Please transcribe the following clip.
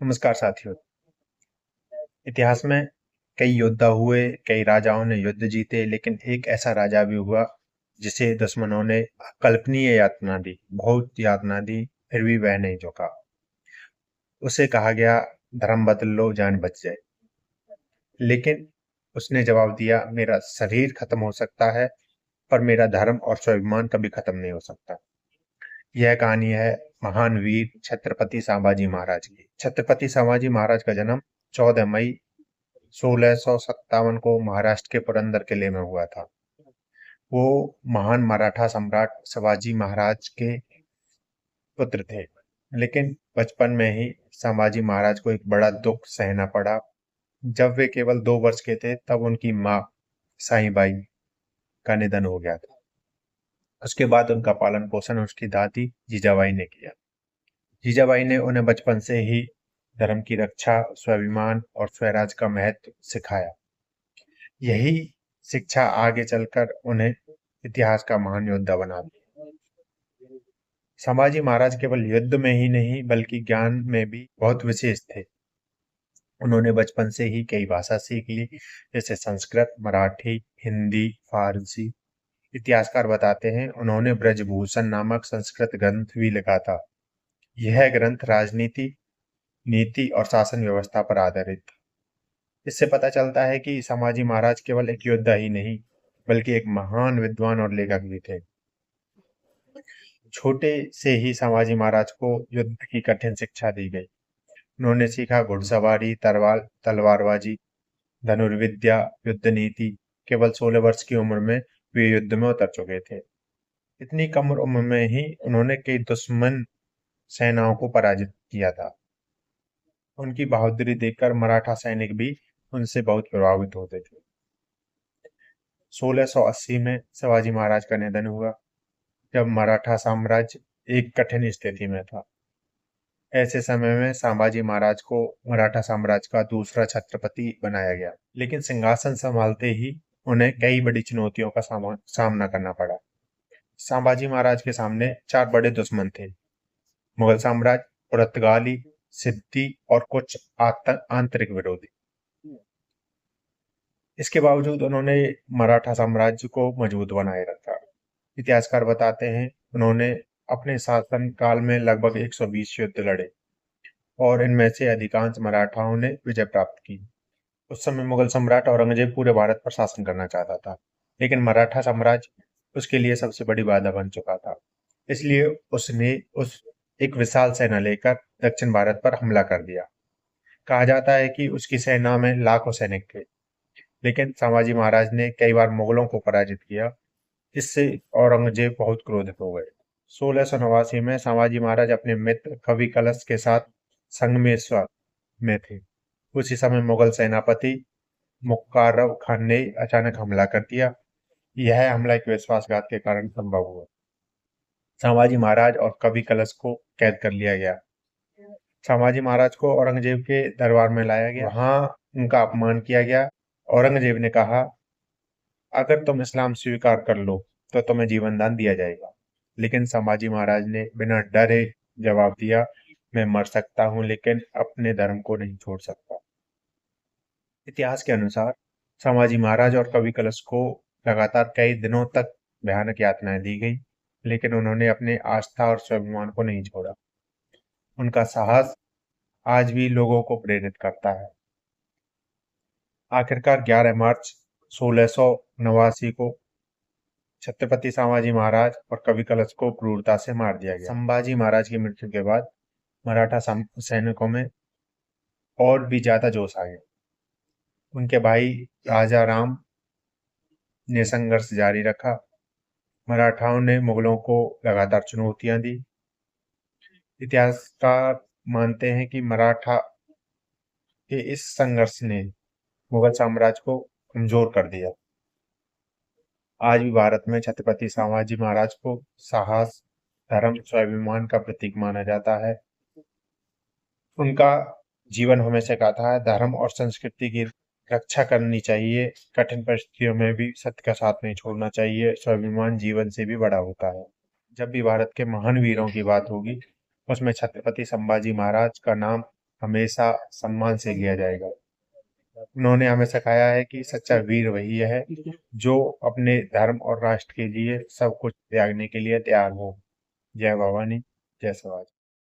नमस्कार साथियों। इतिहास में कई योद्धा हुए, कई राजाओं ने युद्ध जीते, लेकिन एक ऐसा राजा भी हुआ जिसे दुश्मनों ने अकल्पनीय यातना दी, बहुत यातना दी, फिर भी वह नहीं झुका। उसे कहा गया धर्म बदल लो जान बच जाए, लेकिन उसने जवाब दिया मेरा शरीर खत्म हो सकता है पर मेरा धर्म और स्वाभिमान कभी खत्म नहीं हो सकता। यह कहानी है महान वीर छत्रपति संभाजी महाराज की। छत्रपति संभाजी महाराज का जन्म 14 मई 1657 को महाराष्ट्र के पुरंदर किले में हुआ था। वो महान मराठा सम्राट शिवाजी महाराज के पुत्र थे, लेकिन बचपन में ही संभाजी महाराज को एक बड़ा दुख सहना पड़ा। जब वे केवल 2 वर्ष के थे तब उनकी माँ साईबाई का निधन हो गया था। उसके बाद उनका पालन पोषण उसकी दादी जीजाबाई ने किया। जीजाबाई ने उन्हें बचपन से ही धर्म की रक्षा, स्वाभिमान और स्वराज का महत्व सिखाया। यही शिक्षा आगे चलकर उन्हें इतिहास का महान योद्धा बना दिया। संभाजी महाराज केवल युद्ध में ही नहीं बल्कि ज्ञान में भी बहुत विशेष थे। उन्होंने बचपन से ही कई भाषा सीख ली, जैसे संस्कृत, मराठी, हिंदी, फारसी। इतिहासकार बताते हैं उन्होंने ब्रजभूषण नामक संस्कृत ग्रंथ भी लिखा था। यह ग्रंथ राजनीति, नीति और शासन व्यवस्था पर आधारित था। इससे पता चलता है कि संभाजी महाराज केवल एक योद्धा ही नहीं बल्कि एक महान विद्वान और लेखक भी थे। छोटे से ही संभाजी महाराज को युद्ध की कठिन शिक्षा दी गई। उन्होंने सीखा घुड़सवारी, तलवारबाजी, धनुर्विद्या, युद्ध नीति। केवल 16 वर्ष की उम्र में वे युद्ध में उतर चुके थे। इतनी कम उम्र में ही उन्होंने कई दुश्मन सेनाओं को पराजित किया था। उनकी बहादुरी देखकर मराठा सैनिक भी उनसे बहुत प्रभावित होते थे। 1680 में शिवाजी महाराज का निधन हुआ, जब मराठा साम्राज्य एक कठिन स्थिति में था। ऐसे समय में संभाजी महाराज को मराठा साम्राज्य का दूसरा छत्रपति बनाया गया, लेकिन सिंहासन संभालते ही उन्हें कई बड़ी चुनौतियों का सामना करना पड़ा। संभाजी महाराज के सामने 4 बड़े दुश्मन थे: मुगल साम्राज्य, पुर्तगाली, सिद्दी और कुछ आंतरिक विरोधी। इसके बावजूद उन्होंने मराठा साम्राज्य को मजबूत बनाए रखा। इतिहासकार बताते हैं उन्होंने अपने शासन काल में लगभग 120 युद्ध लड़े और इनमें से अधिकांश मराठाओं ने विजय प्राप्त की। उस समय मुगल सम्राट औरंगजेब पूरे भारत पर शासन करना चाहता था, लेकिन मराठा साम्राज्य उसके लिए सबसे बड़ी बाधा बन चुका था। इसलिए उसने एक विशाल सेना लेकर दक्षिण भारत पर हमला कर दिया। कहा जाता है कि उसकी सेना में लाखों सैनिक थे, लेकिन संभाजी महाराज ने कई बार मुगलों को पराजित किया। इससे औरंगजेब बहुत क्रोधित हो गए। 1689 में संभाजी महाराज अपने मित्र कवि कलश के साथ संगमेश्वर में थे। उसी समय मुगल सेनापति मुक्कारव खान ने अचानक हमला कर दिया। यह हमला एक विश्वासघात के कारण संभव हुआ। संभाजी महाराज और कवि कलश को कैद कर लिया गया। संभाजी महाराज को औरंगजेब के दरबार में लाया गया। वहां उनका अपमान किया गया। औरंगजेब ने कहा, अगर तुम इस्लाम स्वीकार कर लो तो तुम्हें जीवन दान दिया जाएगा। लेकिन संभाजी महाराज ने बिना डरे जवाब दिया, मैं मर सकता हूं लेकिन अपने धर्म को नहीं छोड़ सकता। इतिहास के अनुसार संभाजी महाराज और कवि कलश को लगातार कई दिनों तक भयानक यातनाएं दी गई, लेकिन उन्होंने अपने आस्था और स्वाभिमान को नहीं छोड़ा। उनका साहस आज भी लोगों को प्रेरित करता है। आखिरकार 11 मार्च 1689 को छत्रपति संभाजी महाराज और कवि कलश को क्रूरता से मार दिया गया। संभाजी महाराज की मृत्यु के बाद मराठा सैनिकों में और भी ज्यादा जोश आ गया। उनके भाई राजा राम ने संघर्ष जारी रखा। मराठाओं ने मुगलों को लगातार चुनौतियां दी। इतिहासकार मानते हैं कि मराठा के इस संघर्ष ने मुगल साम्राज्य को कमजोर कर दिया। आज भी भारत में छत्रपति संभाजी महाराज को साहस, धर्म, स्वाभिमान का प्रतीक माना जाता है। उनका जीवन हमें सिखाता है धर्म और संस्कृति की रक्षा करनी चाहिए, कठिन परिस्थितियों में भी सत्य का साथ नहीं छोड़ना चाहिए। स्वाभिमान जीवन से भी बड़ा होता है। जब भी भारत के महान वीरों की बात होगी उसमें छत्रपति संभाजी महाराज का नाम हमेशा सम्मान से लिया जाएगा। उन्होंने हमें सिखाया है कि सच्चा वीर वही है जो अपने धर्म और राष्ट्र के लिए सब कुछ त्यागने के लिए तैयार हो। जय भवानी, जय स्वराज।